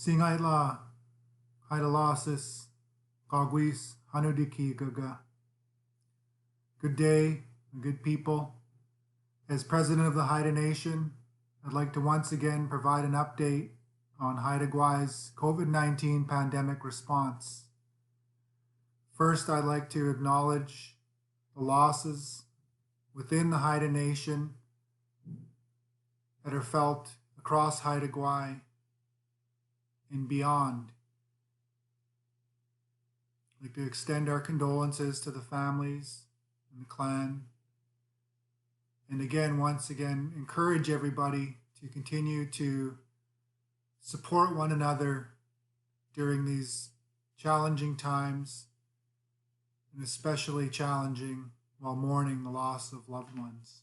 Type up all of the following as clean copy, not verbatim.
Singaila, Haida Gaagwiis, Hanudiki Gaga. Good day, good people. As President of the Haida Nation, I'd like to once again provide an update on Haida Gwaii's COVID-19 pandemic response. First, I'd like to acknowledge the losses within the Haida Nation that are felt across Haida Gwaii and beyond. I'd like to extend our condolences to the families and the clan. And again, once again, encourage everybody to continue to support one another during these challenging times, and especially challenging while mourning the loss of loved ones.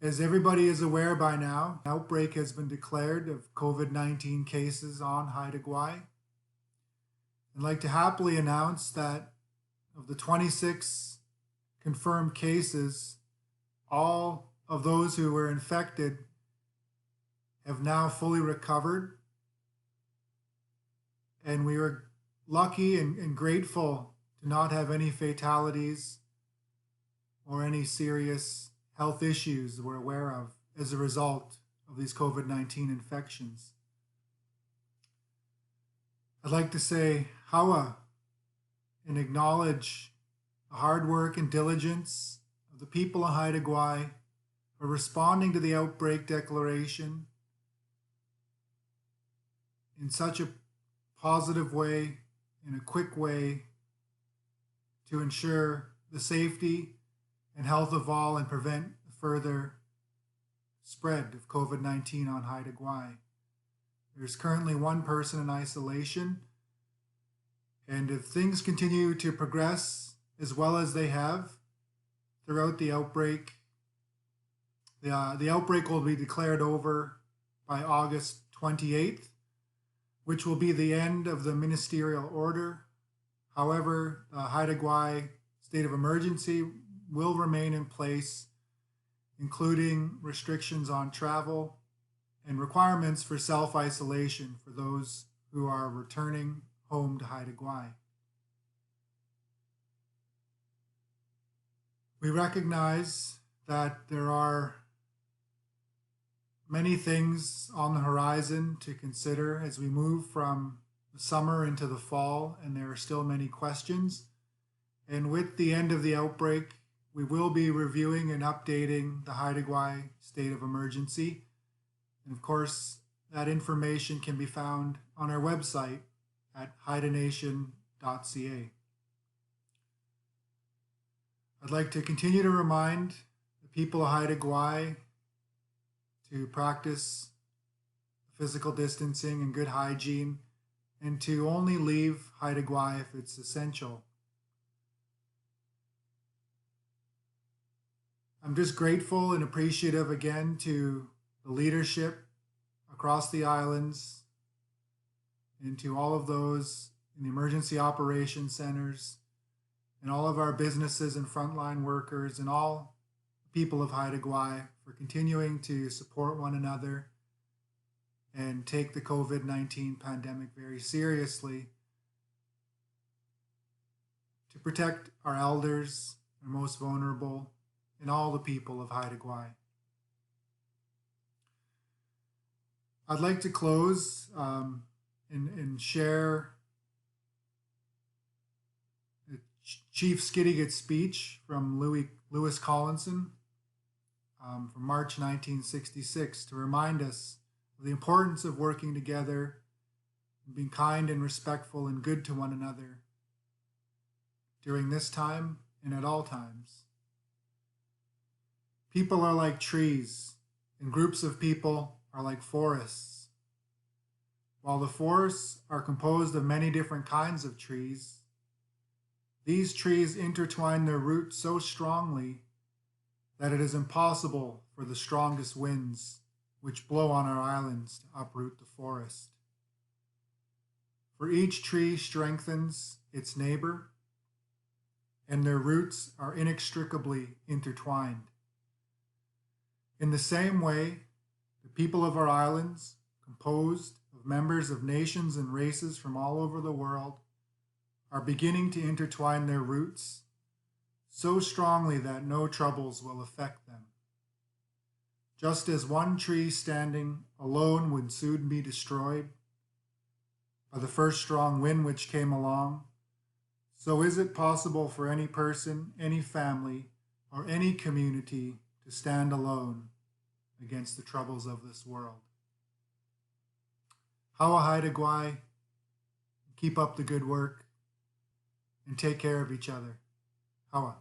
As everybody is aware by now, an outbreak has been declared of COVID-19 cases on Haida Gwaii. I'd like to happily announce that of the 26 confirmed cases, all of those who were infected have now fully recovered. And we were lucky and grateful to not have any fatalities or any serious health issues we're aware of as a result of these COVID-19 infections. I'd like to say Hawa and acknowledge the hard work and diligence of the people of Haida Gwaii for responding to the outbreak declaration in such a positive way, in a quick way, to ensure the safety and health of all and prevent further spread of COVID-19 on Haida Gwaii. There's currently one person in isolation, and if things continue to progress as well as they have throughout the outbreak, the outbreak will be declared over by August 28th, which will be the end of the ministerial order. However, the Haida Gwaii state of emergency will remain in place, including restrictions on travel and requirements for self-isolation for those who are returning home to Haida Gwaii. We recognize that there are many things on the horizon to consider as we move from the summer into the fall, and there are still many questions. And with the end of the outbreak, we will be reviewing and updating the Haida Gwaii state of emergency. And of course, that information can be found on our website at haidanation.ca. I'd like to continue to remind the people of Haida Gwaii to practice physical distancing and good hygiene, and to only leave Haida Gwaii if it's essential. I'm just grateful and appreciative again to the leadership across the islands and to all of those in the emergency operations centers and all of our businesses and frontline workers and all people of Haida Gwaii for continuing to support one another and take the COVID-19 pandemic very seriously to protect our elders, our most vulnerable, and all the people of Haida Gwaii. I'd like to close and share the Chief Skidegate speech from Lewis Collinson from March 1966 to remind us of the importance of working together, and being kind and respectful and good to one another during this time and at all times. People are like trees, and groups of people are like forests. While the forests are composed of many different kinds of trees, these trees intertwine their roots so strongly that it is impossible for the strongest winds which blow on our islands to uproot the forest. For each tree strengthens its neighbor, and their roots are inextricably intertwined. In the same way, people of our islands, composed of members of nations and races from all over the world, are beginning to intertwine their roots so strongly that no troubles will affect them. Just as one tree standing alone would soon be destroyed by the first strong wind which came along, so is it possible for any person, any family, or any community to stand alone against the troubles of this world. Haida Gwaii, keep up the good work and take care of each other. Hawa.